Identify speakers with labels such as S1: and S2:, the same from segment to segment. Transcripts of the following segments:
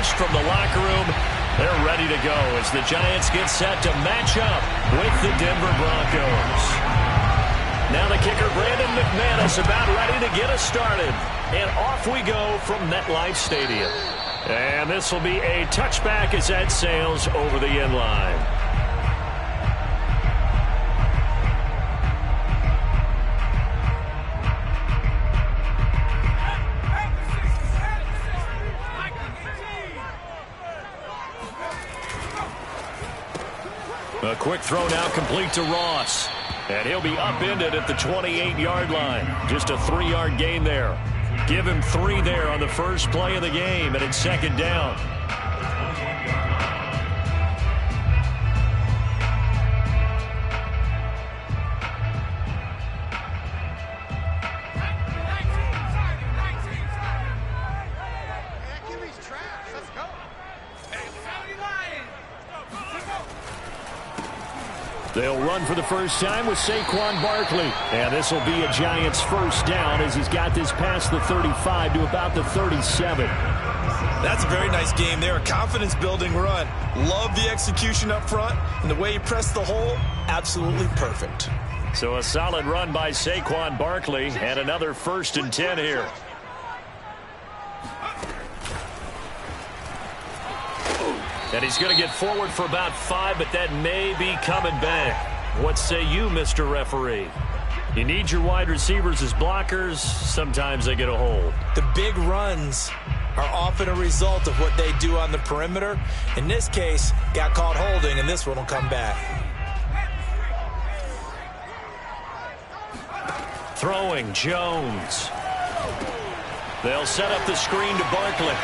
S1: released from the locker room. They're ready to go as the Giants get set to match up with the Denver Broncos. Now the kicker, Brandon McManus, about ready to get us started. And off we go from MetLife Stadium. And this will be a touchback as that sails over the end line. A quick throw now complete to Ross. And he'll be upended at the 28-yard line. Just a 3-yard gain there. Give him 3 there on the first play of the game, and it's second down. They'll run for the first time with Saquon Barkley. And this will be a Giants first down as he's got this past the 35 to about the 37.
S2: That's a very nice game there. A confidence-building run. Love the execution up front. And the way he pressed the hole, absolutely perfect.
S1: So a solid run by Saquon Barkley and another 1st and 10 here. And he's going to get forward for about 5, but that may be coming back. What say you, Mr. Referee? You need your wide receivers as blockers. Sometimes they get a hold.
S2: The big runs are often a result of what they do on the perimeter. In this case, got caught holding, and this one will come back.
S1: Throwing, Jones. They'll set up the screen to Barkley.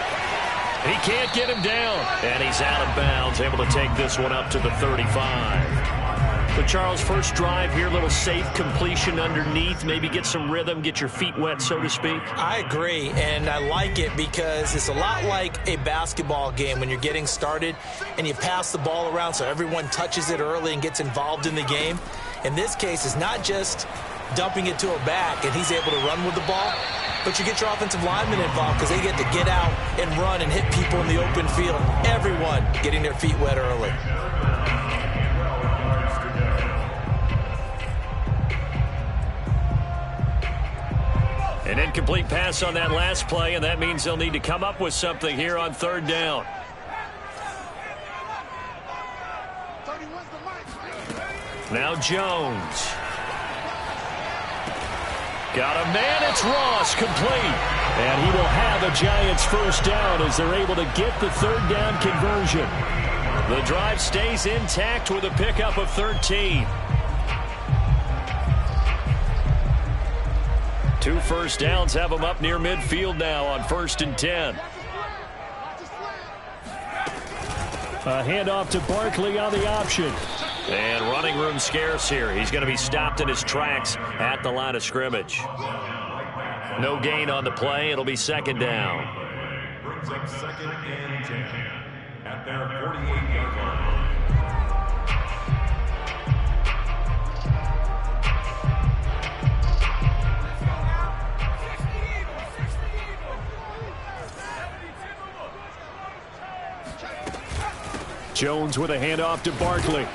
S1: He can't get him down, and he's out of bounds, able to take this one up to the 35. So, Charles, first drive here, little safe completion underneath, maybe get some rhythm, get your feet wet, so to speak.
S2: I agree, and I like it because it's a lot like a basketball game when you're getting started and you pass the ball around so everyone touches it early and gets involved in the game. In this case, it's not just dumping it to a back and he's able to run with the ball, but you get your offensive linemen involved because they get to get out and run and hit people in the open field. Everyone getting their feet wet early.
S1: An incomplete pass on that last play, and that means they'll need to come up with something here on 3rd down. Now Jones. Got a man, it's Ross, complete. And he will have a Giants first down as they're able to get the 3rd down conversion. The drive stays intact with a pickup of 13. 2 first downs have them up near midfield now on 1st and 10. A handoff to Barkley on the option. And running room scarce here. He's going to be stopped in his tracks at the line of scrimmage. No gain on the play. It'll be 2nd down.
S3: Brings up 2nd and 10 at their 48-yard line.
S1: Jones with a handoff to Barkley.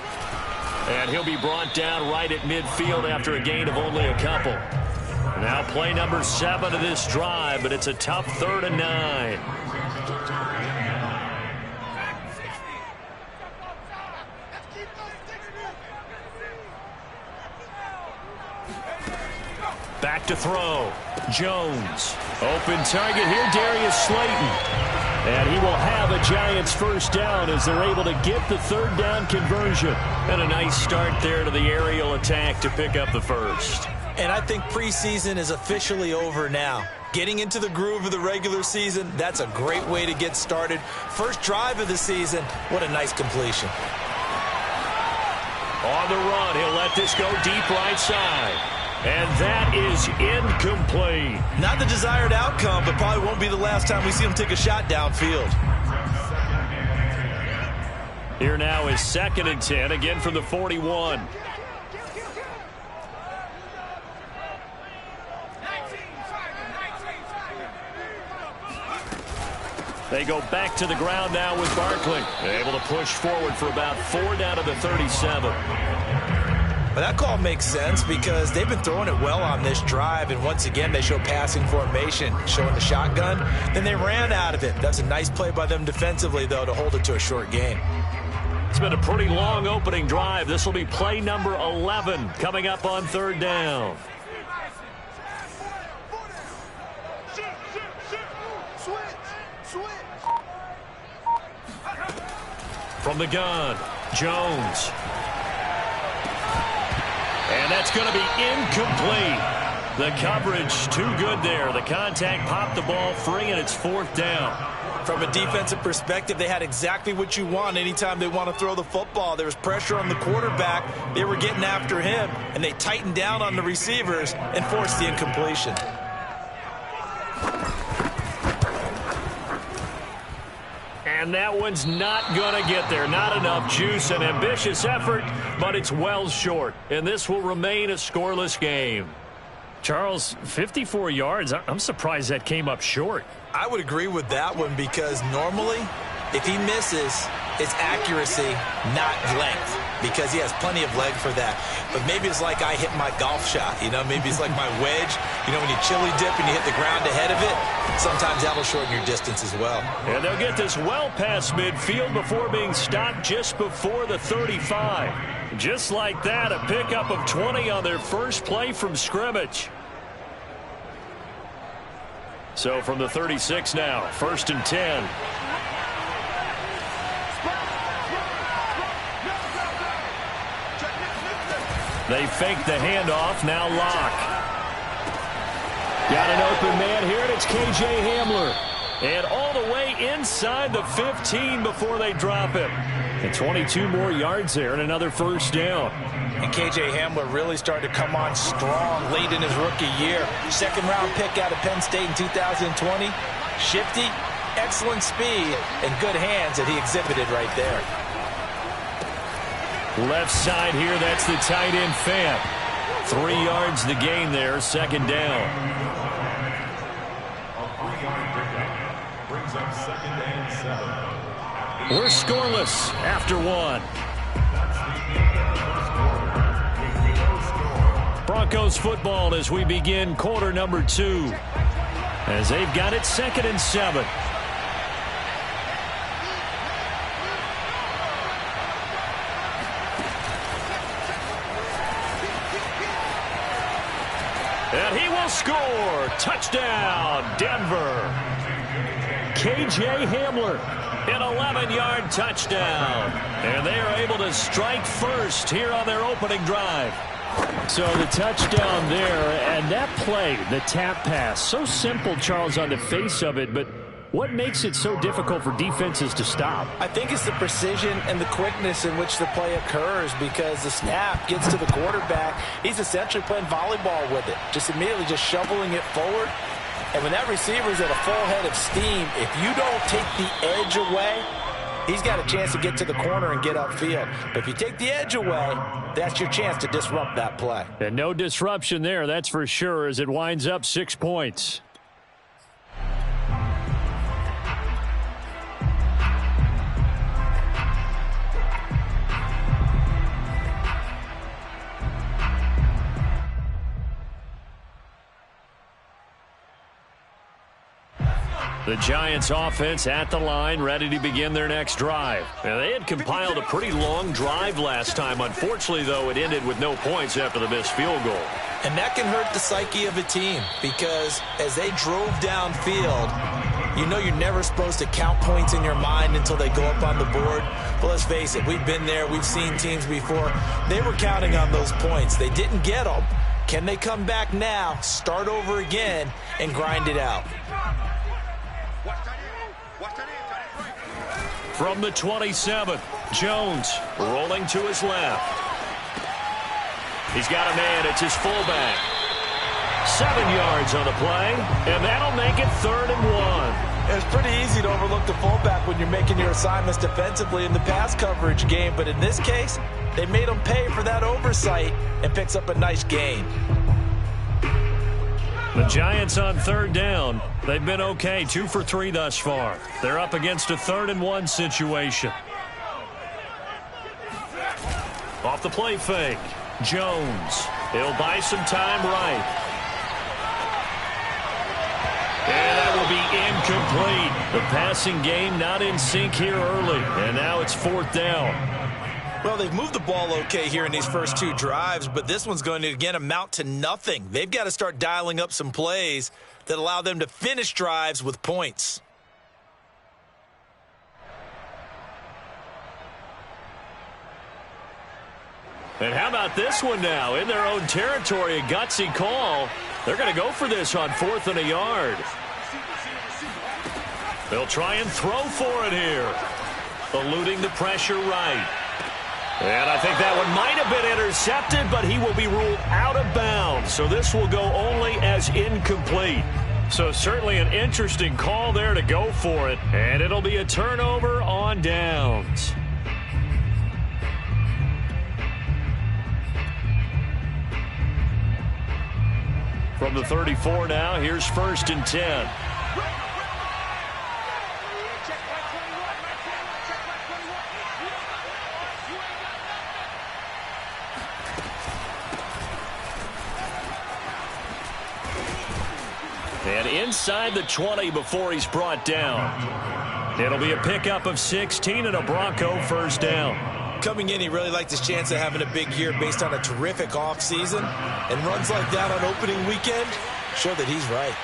S1: And he'll be brought down right at midfield after a gain of only a couple. Now play number 7 of this drive, but it's a tough 3rd and 9. Back to throw. Jones. Open target here, Darius Slayton. And he will have a Giants first down as they're able to get the 3rd down conversion. And a nice start there to the aerial attack to pick up the first.
S2: And I think preseason is officially over now. Getting into the groove of the regular season, that's a great way to get started. First drive of the season, what a nice completion.
S1: On the run, he'll let this go deep right side. And that is incomplete.
S2: Not the desired outcome, but probably won't be the last time we see him take a shot downfield.
S1: Here now is 2nd and 10, again from the 41. They go back to the ground now with Barkley. Able to push forward for about 4 down to the 37.
S2: But that call makes sense because they've been throwing it well on this drive, and once again they show passing formation, showing the shotgun. Then they ran out of it. That's a nice play by them defensively, though, to hold it to a short gain.
S1: It's been a pretty long opening drive. This will be play number 11 coming up on 3rd down. From the gun, Jones. And that's going to be incomplete. The coverage too good there. The contact popped the ball free, and it's 4th down.
S2: From a defensive perspective, they had exactly what you want anytime they want to throw the football. There was pressure on the quarterback. They were getting after him, and they tightened down on the receivers and forced the incompletion.
S1: And that one's not going to get there. Not enough juice. An ambitious effort, but it's well short. And this will remain a scoreless game. Charles, 54 yards. I'm surprised that came up short.
S2: I would agree with that one because normally, if he misses, it's accuracy, not length, because he has plenty of leg for that. But maybe it's like I hit my golf shot, you know, maybe it's like my wedge. You know, when you chili dip and you hit the ground ahead of it, sometimes that'll shorten your distance as well.
S1: And they'll get this well past midfield before being stopped just before the 35. Just like that, a pickup of 20 on their first play from scrimmage. So from the 36 now, 1st and 10. They fake the handoff, now Locke. Got an open man here, and it's K.J. Hamler. And all the way inside the 15 before they drop him. And 22 more yards there and another 1st down.
S2: And K.J. Hamler really started to come on strong late in his rookie year. 2nd-round pick out of Penn State in 2020. Shifty, excellent speed, and good hands that he exhibited right there.
S1: Left side here, that's the tight end Fant. 3 yards the gain there, 2nd down.
S3: A 3-yard pickup brings up 2nd and 7.
S1: We're scoreless after 1. Broncos football as we begin quarter number 2. As they've got it 2nd and 7. And he will score. Touchdown, Denver. K.J. Hamler, an 11-yard touchdown. And they are able to strike first here on their opening drive. So the touchdown there, and that play, the tap pass, so simple, Charles, on the face of it, but what makes it so difficult for defenses to stop?
S2: I think it's the precision and the quickness in which the play occurs because the snap gets to the quarterback. He's essentially playing volleyball with it, just immediately just shoveling it forward. And when that receiver's at a full head of steam, if you don't take the edge away, he's got a chance to get to the corner and get upfield. But if you take the edge away, that's your chance to disrupt that play.
S1: And no disruption there, that's for sure, as it winds up 6 points. The Giants offense at the line, ready to begin their next drive. Now, they had compiled a pretty long drive last time. Unfortunately, though, it ended with no points after the missed field goal.
S2: And that can hurt the psyche of a team because as they drove downfield, you know you're never supposed to count points in your mind until they go up on the board. But let's face it, we've been there. We've seen teams before. They were counting on those points. They didn't get them. Can they come back now, start over again, and grind it out?
S1: From the 27, Jones rolling to his left. He's got a man. It's his fullback. 7 yards on the play, and that'll make it 3rd and 1.
S2: It's pretty easy to overlook the fullback when you're making your assignments defensively in the pass coverage game, but in this case, they made him pay for that oversight and picks up a nice gain.
S1: The Giants on third down. They've been okay, 2 for 3 thus far. They're up against a 3rd-and-1 situation. Off the play fake. Jones. He'll buy some time right. And that will be incomplete. The passing game not in sync here early. And now it's 4th down.
S2: Well, they've moved the ball okay here in these first 2 drives, but this one's going to, again, amount to nothing. They've got to start dialing up some plays that allow them to finish drives with points.
S1: And how about this one now? In their own territory, a gutsy call. They're going to go for this on 4th and a yard. They'll try and throw for it here. Eluding the pressure right. And I think that one might have been intercepted, but he will be ruled out of bounds. So this will go only as incomplete. So certainly an interesting call there to go for it. And it'll be a turnover on downs. From the 34 now, here's 1st and 10. And inside the 20 before he's brought down. It'll be a pickup of 16 and a Bronco 1st down.
S2: Coming in, he really liked his chance of having a big year based on a terrific offseason. And runs like that on opening weekend show that he's right.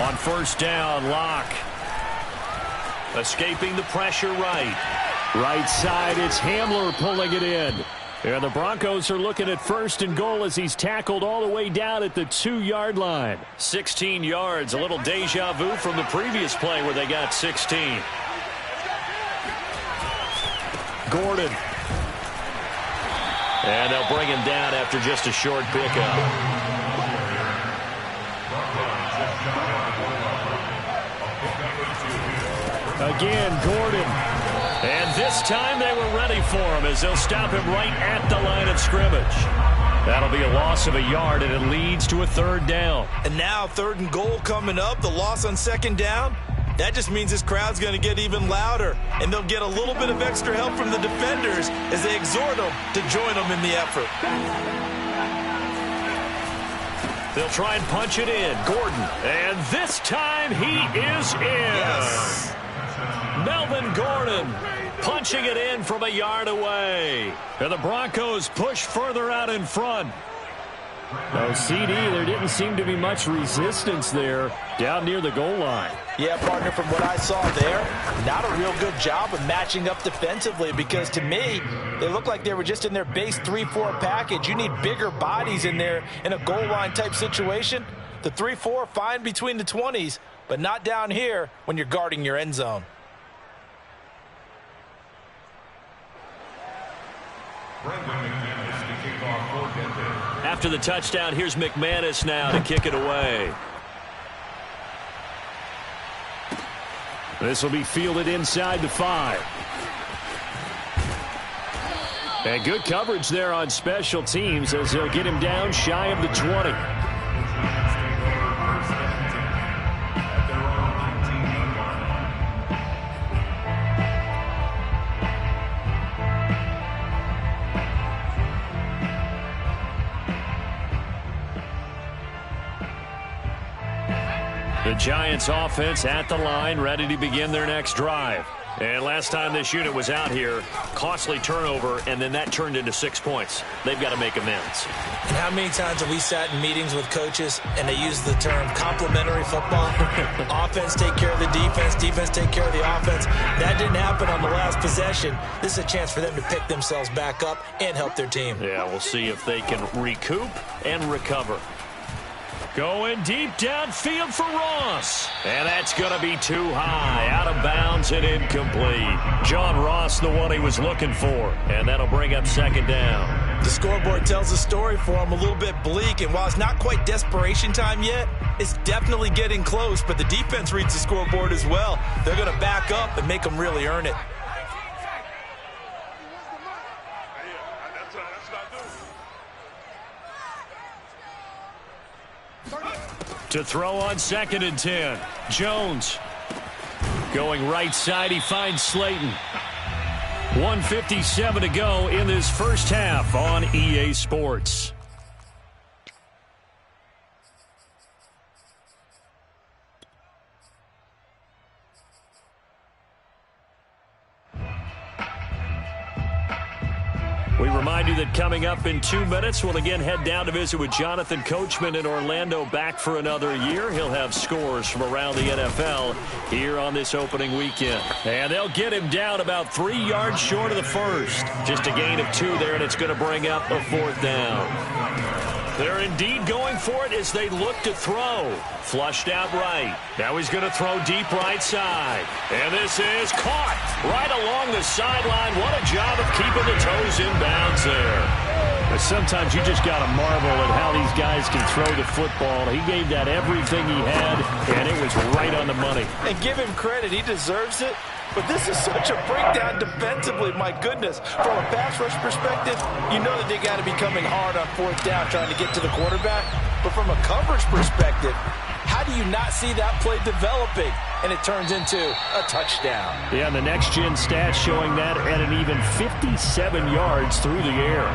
S1: On 1st down, Locke. Escaping the pressure right. Right side, it's Hamler pulling it in. And the Broncos are looking at 1st and goal as he's tackled all the way down at the 2-yard line. 16 yards, a little deja vu from the previous play where they got 16. Gordon. And they'll bring him down after just a short pickup. Again, Gordon. And this time they were ready for him as they'll stop him right at the line of scrimmage. That'll be a loss of a yard, and it leads to a 3rd down.
S2: And now 3rd and goal coming up, the loss on 2nd down. That just means this crowd's going to get even louder, and they'll get a little bit of extra help from the defenders as they exhort them to join them in the effort.
S1: They'll try and punch it in. Gordon. And this time he is in.
S2: Yes.
S1: Melvin Gordon punching it in from a yard away. And the Broncos push further out in front. No, CD, there didn't seem to be much resistance there down near the goal line.
S2: Yeah, partner, from what I saw there, not a real good job of matching up defensively because to me, they look like they were just in their base 3-4 package. You need bigger bodies in there in a goal line type situation. The 3-4, fine between the 20s, but not down here when you're guarding your end zone.
S1: After the touchdown, here's McManus now to kick it away. This will be fielded inside the 5. And good coverage there on special teams as they'll get him down shy of the 20. The Giants offense at the line, ready to begin their next drive. And last time this unit was out here, costly turnover, and then that turned into 6 points. They've got to make amends.
S2: And how many times have we sat in meetings with coaches and they use the term complementary football? Offense take care of the defense, defense take care of the offense. That didn't happen on the last possession. This is a chance for them to pick themselves back up and help their team.
S1: Yeah, we'll see if they can recoup and recover. Going deep downfield for Ross. And that's going to be too high. Out of bounds and incomplete. John Ross, the one he was looking for. And that'll bring up 2nd down.
S2: The scoreboard tells a story for him, a little bit bleak. And while it's not quite desperation time yet, it's definitely getting close. But the defense reads the scoreboard as well. They're going to back up and make them really earn it.
S1: To throw on 2nd and 10. Jones. Going right side, he finds Slayton. 1:57 to go in this first half on EA Sports. We remind you that coming up in 2 minutes, we'll again head down to visit with Jonathan Coachman in Orlando, back for another year. He'll have scores from around the NFL here on this opening weekend. And they'll get him down about 3 yards short of the first. Just a gain of 2 there, and it's going to bring up a 4th down. They're indeed going for it as they look to throw. Flushed out right. Now he's going to throw deep right side. And this is caught right along the sideline. What a job of keeping the toes in bounds there. But sometimes you just got to marvel at how these guys can throw the football. He gave that everything he had, and it was right on the money.
S2: And give him credit. He deserves it. But this is such a breakdown defensively, my goodness. From a pass rush perspective, you know that they got to be coming hard on 4th down trying to get to the quarterback. But from a coverage perspective, how do you not see that play developing? And it turns into a touchdown.
S1: Yeah, and the next-gen stats showing that at an even 57 yards through the air.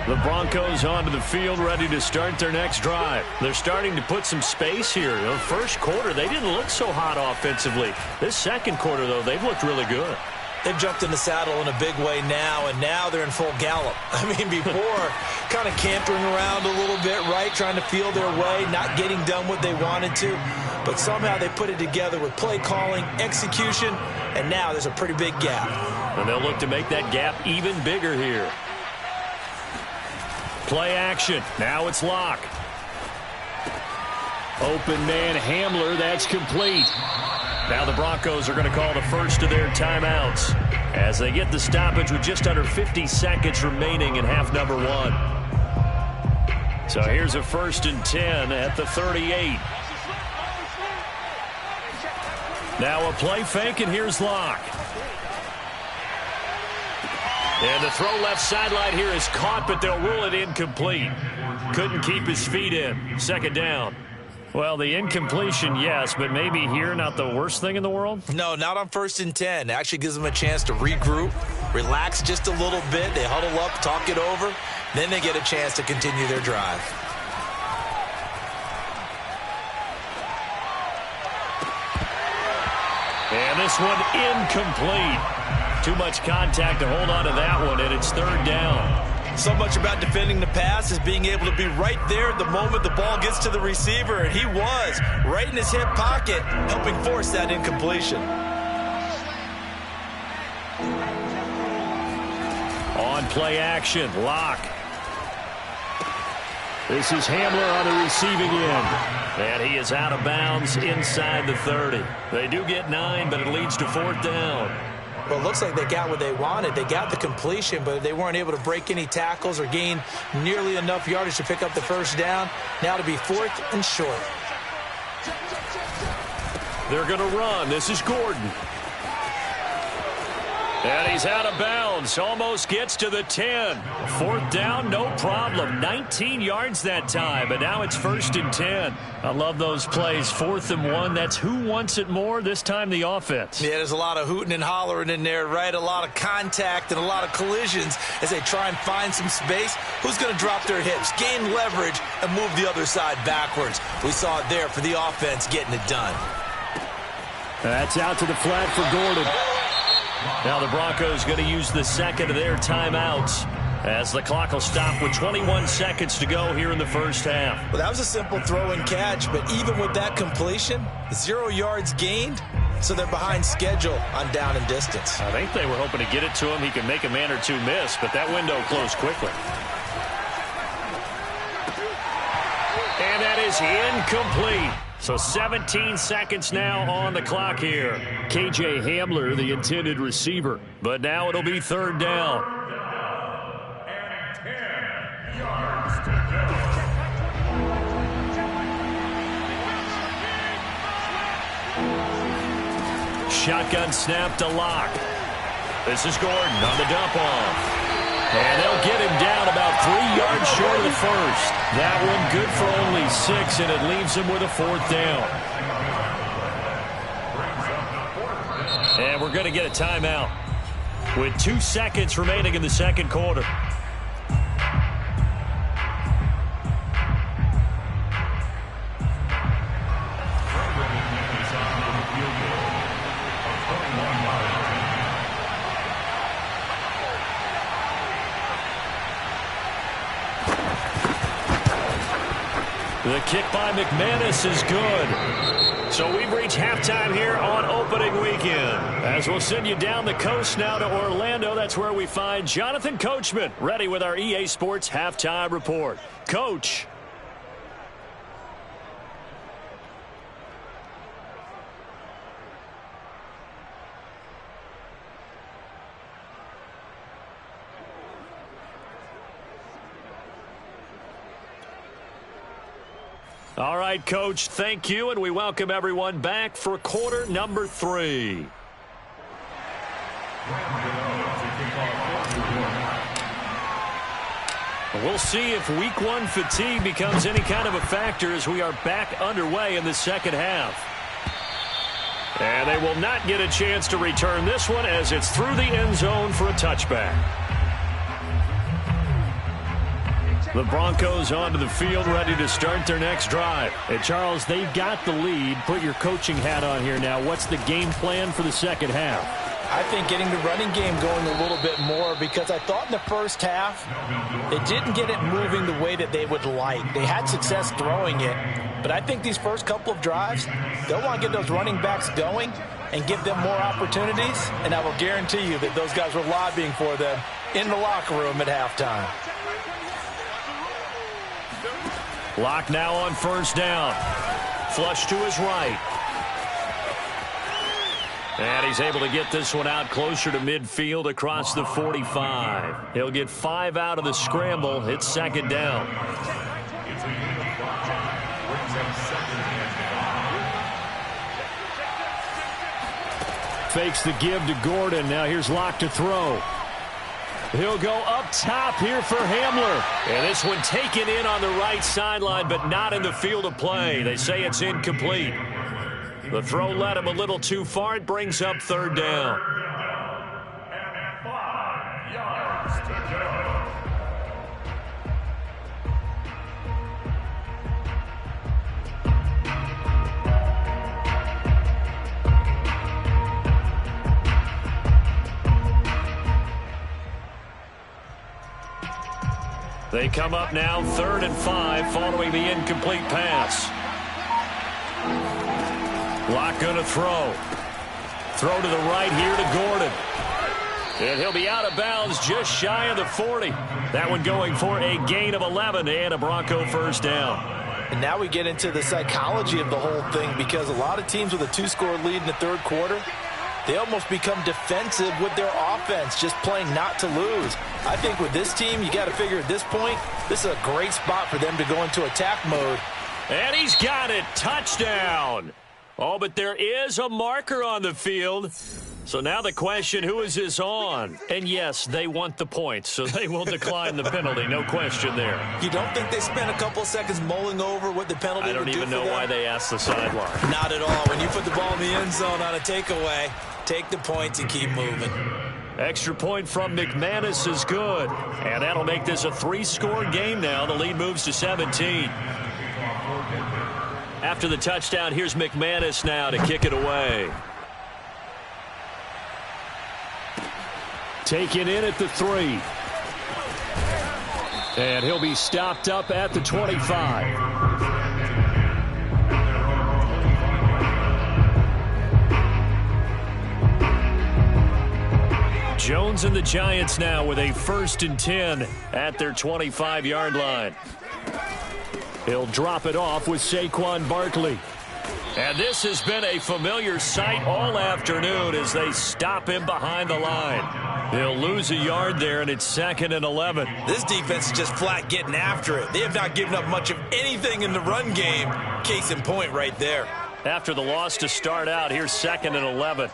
S1: The Broncos onto the field, ready to start their next drive. They're starting to put some space here. The first quarter, they didn't look so hot offensively. This second quarter, though, they've looked really good.
S2: They've jumped in the saddle in a big way now, and now they're in full gallop. I mean, before, kind of cantering around a little bit, right, trying to feel their way, not getting done what they wanted to. But somehow they put it together with play calling, execution, and now there's a pretty big gap.
S1: And they'll look to make that gap even bigger here. Play action. Now it's Locke. Open man Hamler. That's complete. Now the Broncos are going to call the first of their timeouts as they get the stoppage with just under 50 seconds remaining in half number 1. So here's a 1st and 10 at the 38. Now a play fake, and here's Locke. And the throw left sideline here is caught, but they'll rule it incomplete. Couldn't keep his feet in. 2nd down. Well, the incompletion, yes, but maybe here not the worst thing in the world?
S2: No, not on 1st and 10. It actually gives them a chance to regroup, relax just a little bit. They huddle up, talk it over. Then they get a chance to continue their drive.
S1: And this one incomplete. Too much contact to hold on to that one, and it's 3rd down.
S2: So much about defending the pass is being able to be right there at the moment the ball gets to the receiver, and he was right in his hip pocket, helping force that incompletion.
S1: On play action, Locke. This is Hamler on the receiving end. And he is out of bounds inside the 30. They do get 9, but it leads to 4th down.
S2: Well, it looks like they got what they wanted. They got the completion, but they weren't able to break any tackles or gain nearly enough yardage to pick up the 1st down. Now to be 4th and short.
S1: They're going to run. This is Gordon. And he's out of bounds. Almost gets to the 10. 4th down, no problem. 19 yards that time, but now it's 1st and 10. I love those plays. 4th and 1. That's who wants it more, this time the offense.
S2: Yeah, there's a lot of hooting and hollering in there, right? A lot of contact and a lot of collisions as they try and find some space. Who's going to drop their hips, gain leverage, and move the other side backwards? We saw it there for the offense getting it done.
S1: That's out to the flat for Gordon. Now the Broncos going to use the 2nd of their timeouts as the clock will stop with 21 seconds to go here in the first half.
S2: Well, that was a simple throw and catch, but even with that completion, 0 yards gained, so they're behind schedule on down and distance.
S1: I think they were hoping to get it to him. He can make a man or two miss, but that window closed quickly. And that is incomplete. So 17 seconds now on the clock here. KJ Hamler, the intended receiver. But now it'll be 3rd down.
S3: And 10 yards to go.
S1: shotgun snap to Locke. This is Gordon on the dump off. And they'll get him down about 3 yards short of the first. That one good for only 6, and it leaves him with a 4th down. And we're going to get a timeout with 2 seconds remaining in the second quarter. The kick by McManus is good. So we've reached halftime here on opening weekend. As we'll send you down the coast now to Orlando, that's where we find Jonathan Coachman ready with our EA Sports halftime report. Coach. All right, Coach, thank you, and we welcome everyone back for quarter number 3. We'll see if Week 1 fatigue becomes any kind of a factor as we are back underway in the second half. And they will not get a chance to return this one as it's through the end zone for a touchback. The Broncos onto the field, ready to start their next drive. And, Charles, they've got the lead. Put your coaching hat on here now. What's the game plan for the second half?
S2: I think getting the running game going a little bit more, because I thought in the first half they didn't get it moving the way that they would like. They had success throwing it, but I think these first couple of drives, they'll want to get those running backs going and give them more opportunities, and I will guarantee you that those guys were lobbying for them in the locker room at halftime.
S1: Locke now on first down. Flush to his right. And he's able to get this one out closer to midfield across the 45. He'll get 5 out of the scramble. It's second down. Fakes the give to Gordon. Now here's Locke to throw. He'll go up top here for Hamler. And this one taken in on the right sideline, but not in the field of play. They say it's incomplete. The throw led him a little too far. It brings up third down.
S3: And 5 yards to go.
S1: They come up now 3rd and 5 following the incomplete pass. Locke going to throw. Throw to the right here to Gordon. And he'll be out of bounds just shy of the 40. That one going for a gain of 11 and a Bronco first down.
S2: And now we get into the psychology of the whole thing, because a lot of teams with a 2-score lead in the third quarter, they almost become defensive with their offense, just playing not to lose. I think with this team, you got to figure at this point, this is a great spot for them to go into attack mode.
S1: And he's got it. Touchdown. Oh, but there is a marker on the field. So now the question, who is this on? And yes, they want the points, so they will decline the penalty. No question there.
S2: You don't think they spent a couple of seconds mulling over what the penalty would do for them?
S1: I don't even know why they asked the sideline.
S2: Not at all. When you put the ball in the end zone on a takeaway, take the points and keep moving.
S1: Extra point from McManus is good. And that'll make this a 3-score game now. The lead moves to 17. After the touchdown, here's McManus now to kick it away. Taken in at the 3. And he'll be stopped up at the 25. Jones and the Giants now with a 1st and 10 at their 25-yard line. He'll drop it off with Saquon Barkley. And this has been a familiar sight all afternoon as they stop him behind the line. He'll lose a yard there, and it's 2nd and 11.
S2: This defense is just flat getting after it. They have not given up much of anything in the run game. Case in point right there.
S1: After the loss to start out, here's 2nd and 11.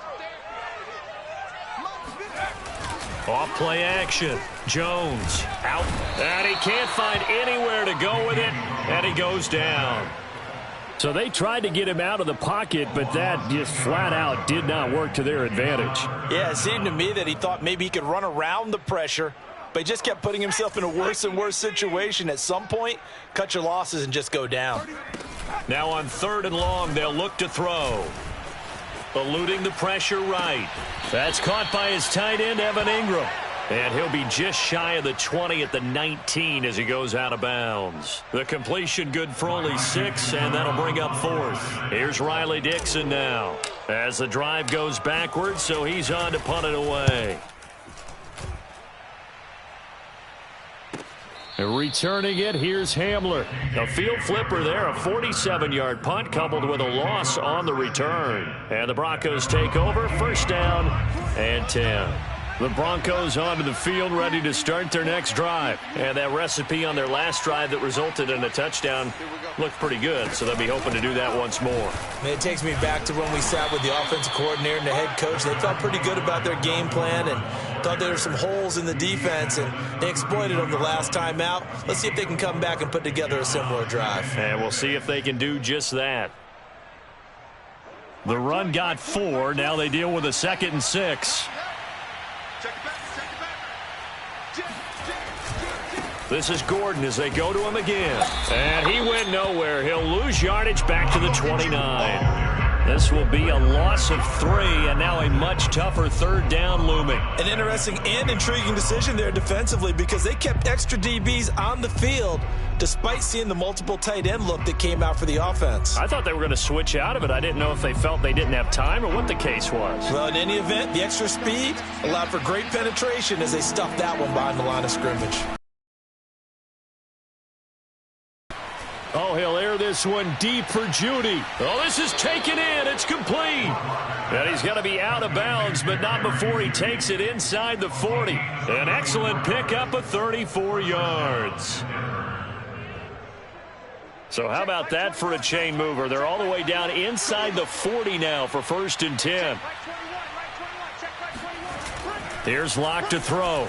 S1: Off play action. Jones out. And he can't find anywhere to go with it. And he goes down. So they tried to get him out of the pocket, but that just flat out did not work to their advantage.
S2: Yeah, it seemed to me that he thought maybe he could run around the pressure, but he just kept putting himself in a worse and worse situation. At some point, cut your losses and just go down.
S1: Now on 3rd and long, they'll look to throw. Eluding the pressure right. That's caught by his tight end, Evan Ingram. And he'll be just shy of the 20 at the 19 as he goes out of bounds. The completion good for only 6, and that'll bring up 4th. Here's Riley Dixon now as the drive goes backwards, so he's on to punt it away. And returning it, here's Hamler. A field flipper there, a 47-yard punt coupled with a loss on the return. And the Broncos take over, 1st down and 10. The Broncos onto the field, ready to start their next drive. And that recipe on their last drive that resulted in a touchdown looked pretty good, so they'll be hoping to do that once more.
S2: It takes me back to when we sat with the offensive coordinator and the head coach. They felt pretty good about their game plan and thought there were some holes in the defense, and they exploited them the last time out. Let's see if they can come back and put together a similar drive.
S1: And we'll see if they can do just that. The run got 4. Now they deal with a 2nd and 6. This is Gordon as they go to him again. And he went nowhere. He'll lose yardage back to the 29. This will be a loss of 3, and now a much tougher 3rd down looming.
S2: An interesting and intriguing decision there defensively because they kept extra DBs on the field despite seeing the multiple tight end look that came out for the offense.
S1: I thought they were going to switch out of it. I didn't know if they felt they didn't have time or what the case was.
S2: Well, in any event, the extra speed allowed for great penetration as they stuffed that one behind the line of scrimmage.
S1: Oh, he'll air this one deep for Judy. Oh, this is taken in. It's complete. And he's going to be out of bounds, but not before he takes it inside the 40. An excellent pickup of 34 yards. So how about that for a chain mover? They're all the way down inside the 40 now for 1st and 10. Here's Locke to throw.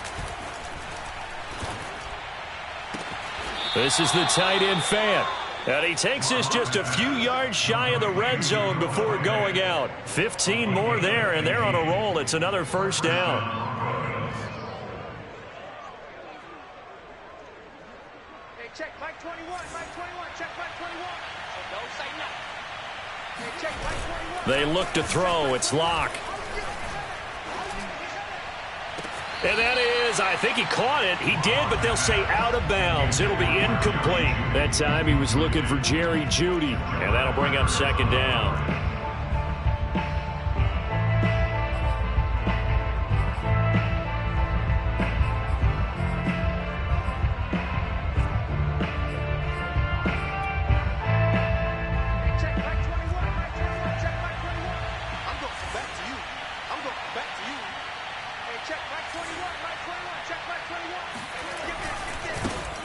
S1: This is the tight end Fant. And he takes this just a few yards shy of the red zone before going out. 15 more there, and they're on a roll. It's another 1st down.
S4: Hey, check Mike 21, Mike 21, check Mike 21. So don't say nothing. Hey, check Mike 21.
S1: They look to throw. It's Locke. And that is, I think he caught it. He did, but they'll say out of bounds. It'll be incomplete. That time he was looking for Jerry Jeudy, and that'll bring up 2nd down.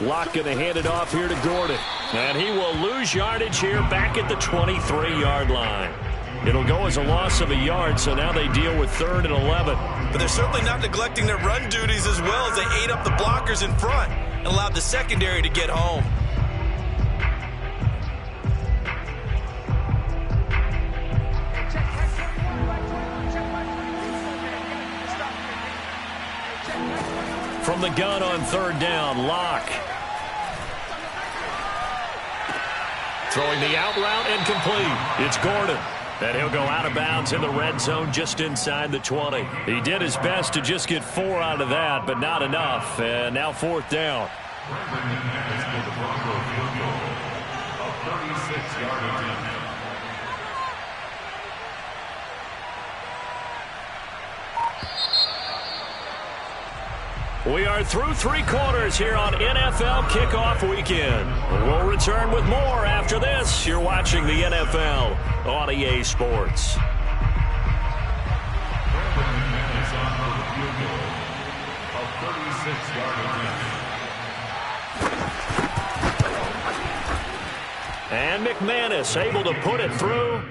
S1: Locke going to hand it off here to Gordon. And he will lose yardage here back at the 23-yard line. It'll go as a loss of a yard, so now they deal with 3rd and 11.
S2: But they're certainly not neglecting their run duties as well as they ate up the blockers in front and allowed the secondary to get home.
S1: From the gun on 3rd down, Locke. Throwing the out route and complete. It's Gordon. And he'll go out of bounds in the red zone just inside the 20. He did his best to just get 4 out of that, but not enough. And now 4th down. We are through 3 quarters here on NFL Kickoff Weekend. We'll return with more after this. You're watching the NFL on EA Sports. And McManus able to put it through,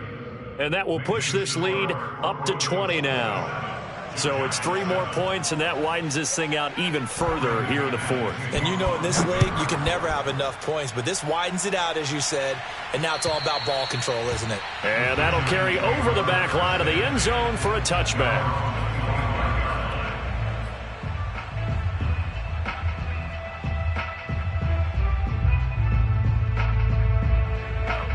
S1: and that will push this lead up to 20 now. So it's 3 more points, and that widens this thing out even further here in the fourth.
S2: And you know in this league, you can never have enough points, but this widens it out, as you said, and now it's all about ball control, isn't it?
S1: And that'll carry over the back line of the end zone for a touchback.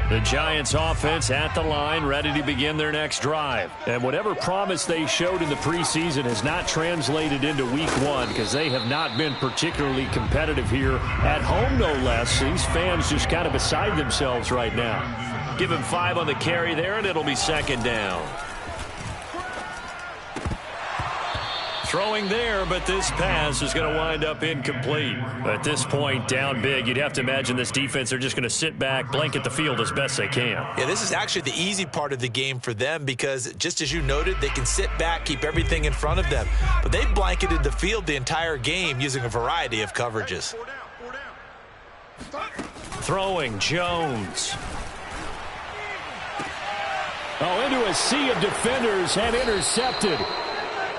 S1: The Giants offense at the line, ready to begin their next drive. And whatever promise they showed in the preseason has not translated into week 1 because they have not been particularly competitive here at home, no less. These fans just kind of beside themselves right now. Give him 5 on the carry there, and it'll be second down. Throwing there, but this pass is going to wind up incomplete. At this point, down big, you'd have to imagine this defense, they're just going to sit back, blanket the field as best they can.
S2: Yeah, this is actually the easy part of the game for them because, just as you noted, they can sit back, keep everything in front of them. But they've blanketed the field the entire game using a variety of coverages.
S1: Throwing, Jones. Oh, into a sea of defenders and intercepted.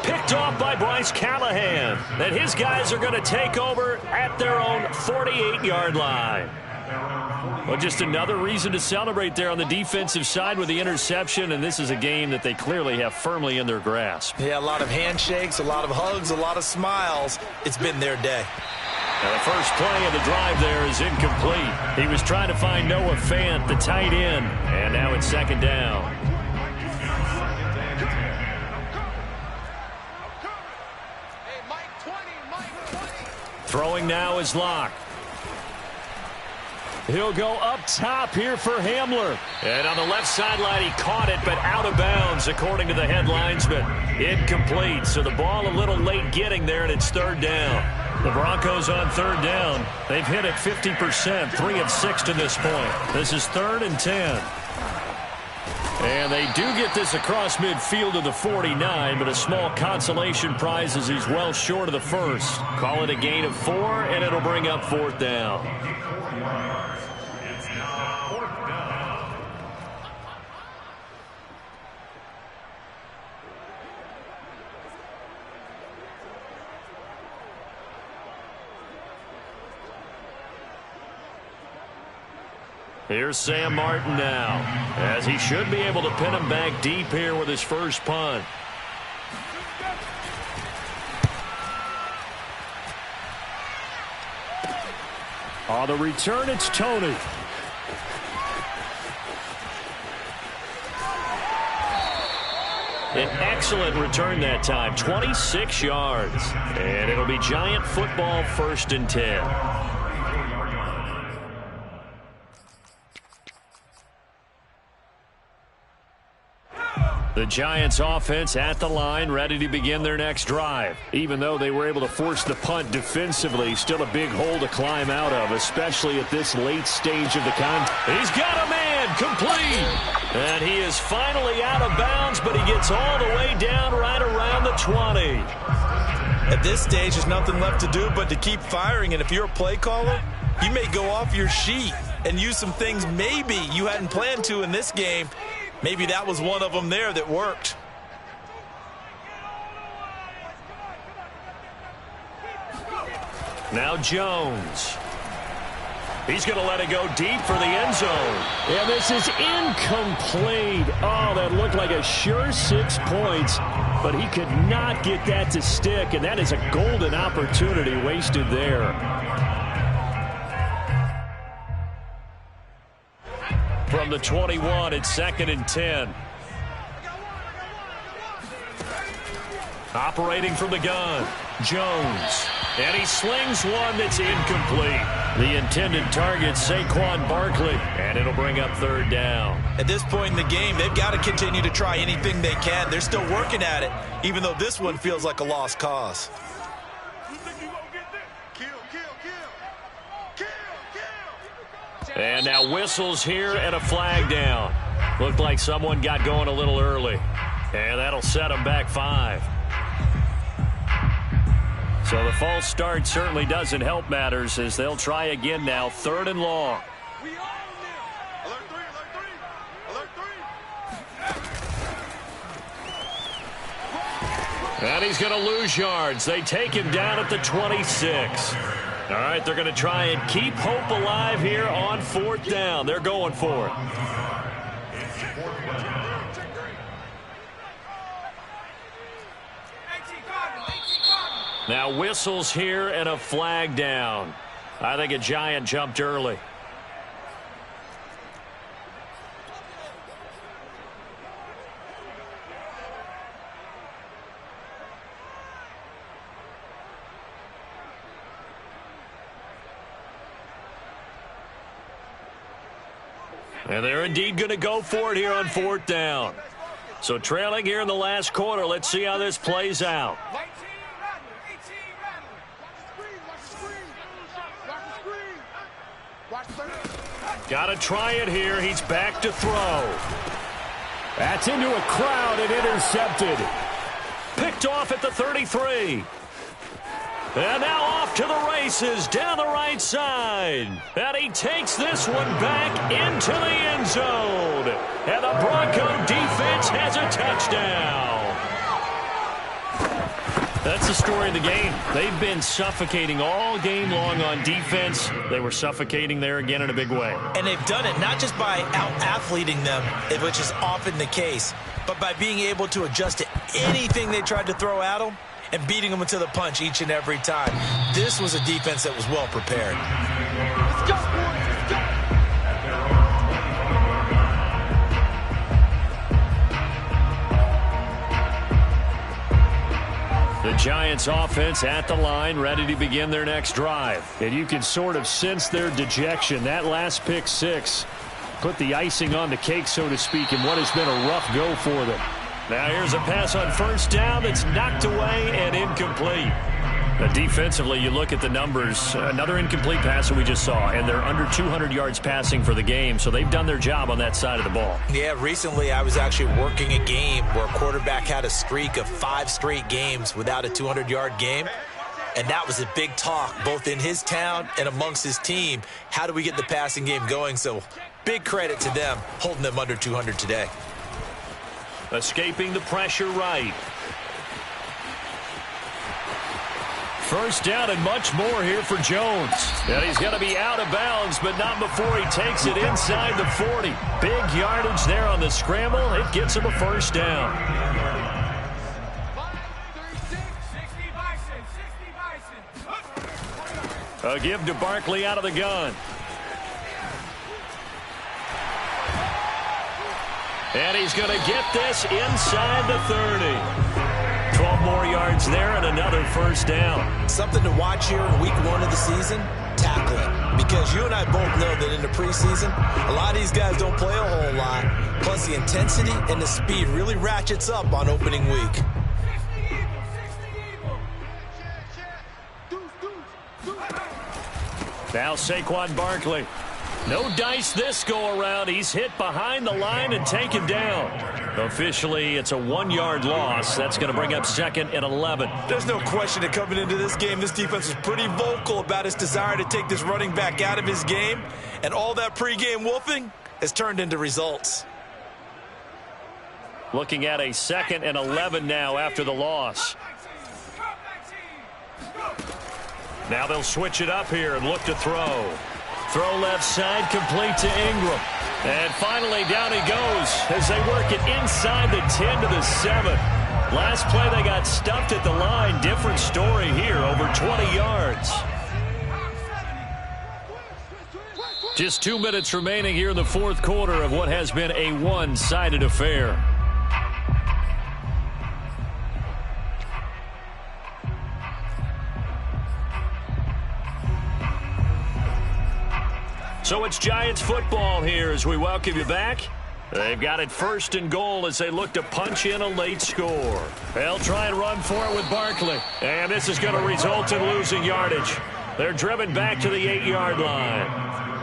S1: Picked off by Bryce Callahan. And his guys are going to take over at their own 48-yard line. Well, just another reason to celebrate there on the defensive side with the interception, and this is a game that they clearly have firmly in their grasp.
S2: Yeah, a lot of handshakes, a lot of hugs, a lot of smiles. It's been their day.
S1: Now the first play of the drive there is incomplete. He was trying to find Noah Fant, the tight end, and now it's second down. Throwing now is Locke. He'll go up top here for Hamler. And on the left sideline, he caught it, but out of bounds, according to the head linesman. Incomplete, so the ball a little late getting there, and it's third down. The Broncos on third down. They've hit it 50%, 3 of 6 to this point. This is 3rd and 10. And they do get this across midfield to the 49, but a small consolation prize as he's well short of the first. Call it a gain of 4, and it'll bring up 4th down. Here's Sam Martin now, as he should be able to pin him back deep here with his first punt. On the return, it's Tony. An excellent return that time, 26 yards. And it'll be Giant football, 1st and 10. The Giants offense at the line, ready to begin their next drive. Even though they were able to force the punt defensively, still a big hole to climb out of, especially at this late stage of the contest. He's got a man, complete. And he is finally out of bounds, but he gets all the way down right around the 20.
S2: At this stage, there's nothing left to do but to keep firing, and if you're a play caller, you may go off your sheet and use some things maybe you hadn't planned to in this game. Maybe that was one of them there that worked.
S1: Now Jones. He's going to let it go deep for the end zone. And this is incomplete. Oh, that looked like a sure 6 points, but he could not get that to stick, and that is a golden opportunity wasted there. From the 21, it's 2nd and 10. Operating from the gun, Jones. And he slings one that's incomplete. The intended target, Saquon Barkley. And it'll bring up 3rd down.
S2: At this point in the game, they've got to continue to try anything they can. They're still working at it, even though this one feels like a lost cause.
S1: And now whistles here and a flag down. Looked like someone got going a little early. And that'll set them back 5. So the false start certainly doesn't help matters as they'll try again now, 3rd and long. And he's going to lose yards. They take him down at the 26. All right, they're going to try and keep hope alive here on 4th down. They're going for it. Now whistles here and a flag down. I think a Giant jumped early. And they're indeed going to go for it here on 4th down. So trailing here in the last quarter. Let's see how this plays out. Got to try it here. He's back to throw. That's into a crowd and intercepted. Picked off at the 33. And now off to the races down the right side. And he takes this one back into the end zone. And the Bronco defense has a touchdown. That's the story of the game. They've been suffocating all game long on defense. They were suffocating there again in a big way.
S2: And they've done it not just by out-athleting them, which is often the case, but by being able to adjust to anything they tried to throw at them and beating them to the punch each and every time. This was a defense that was well prepared.
S4: Let's go, boys. Let's go.
S1: The Giants offense at the line, ready to begin their next drive. And you can sort of sense their dejection. That last pick six put the icing on the cake, so to speak, in what has been a rough go for them. Now here's a pass on 1st down that's knocked away and incomplete. Defensively, you look at the numbers. Another incomplete pass that we just saw, and they're under 200 yards passing for the game, so they've done their job on that side of the ball.
S2: Yeah, recently I was actually working a game where a quarterback had a streak of 5 straight games without a 200-yard game, and that was a big talk both in his town and amongst his team. How do we get the passing game going? So big credit to them holding them under 200 today.
S1: Escaping the pressure right. 1st down and much more here for Jones. And he's going to be out of bounds, but not before he takes it inside the 40. Big yardage there on the scramble. It gets him a 1st down. A give to Barkley out of the gun. And he's going to get this inside the 30. 12 more yards there and another 1st down.
S2: Something to watch here in week 1 of the season, tackling. Because you and I both know that in the preseason, a lot of these guys don't play a whole lot. Plus the intensity and the speed really ratchets up on opening week.
S1: Now Saquon Barkley. No dice this go around. He's hit behind the line and taken down. Officially, it's a 1-yard loss. That's going to bring up 2nd and 11.
S2: There's no question that coming into this game, this defense was pretty vocal about its desire to take this running back out of his game. And all that pregame wolfing has turned into results.
S1: Looking at a 2nd and 11 now after the loss. Now they'll switch it up here and look to throw. Throw left side, complete to Ingram. And finally, down he goes as they work it inside the 10 to the 7. Last play, they got stuffed at the line. Different story here, over 20 yards. Just 2 minutes remaining here in the 4th quarter of what has been a one-sided affair. So it's Giants football here as we welcome you back. They've got it 1st and goal as they look to punch in a late score. They'll try and run for it with Barkley. And this is going to result in losing yardage. They're driven back to the 8-yard line.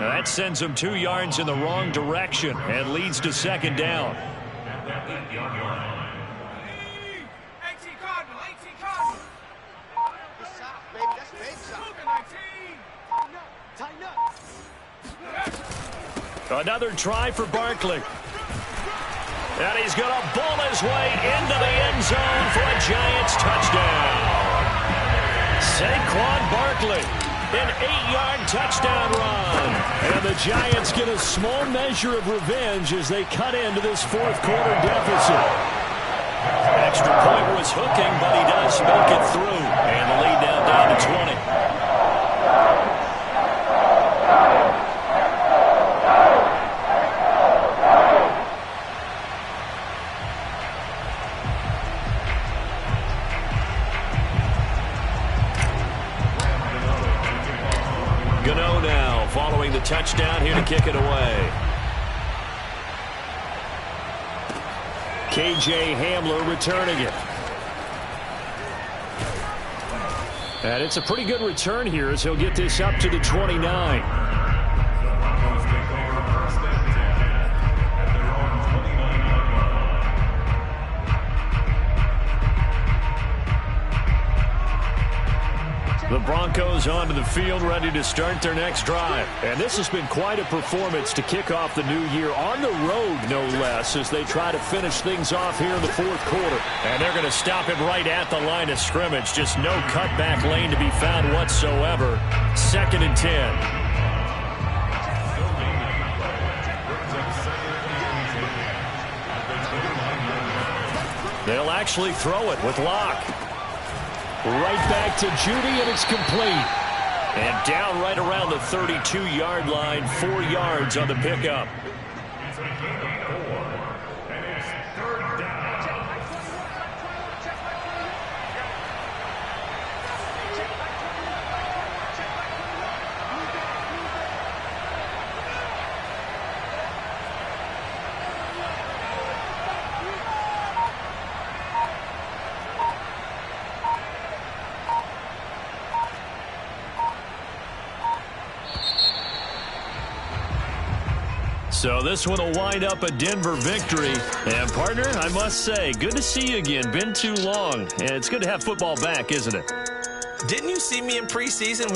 S1: Now that sends them 2 yards in the wrong direction and leads to 2nd down. Another try for Barkley. And he's going to bull his way into the end zone for a Giants touchdown. Saquon Barkley, an 8-yard touchdown run. And the Giants get a small measure of revenge as they cut into this fourth quarter deficit. Extra point was hooking, but he does make it through. And the lead now down to 20. Gano now following the touchdown here to kick it away. K.J. Hamler returning it. And it's a pretty good return here as he'll get this up to the 29. The Broncos onto the field, ready to start their next drive. And this has been quite a performance to kick off the new year on the road, no less, as they try to finish things off here in the fourth quarter. And they're going to stop it right at the line of scrimmage. Just no cutback lane to be found whatsoever. 2nd and 10. They'll actually throw it with Locke. Right back to Judy, and it's complete. And down right around the 32-yard line, 4 yards on the pickup.
S3: It's a gain of 4, and it's 3rd down.
S1: So this one will wind up a Denver victory. And, partner, I must say, good to see you again. Been too long. And it's good to have football back, isn't it?
S2: Didn't you see me in preseason?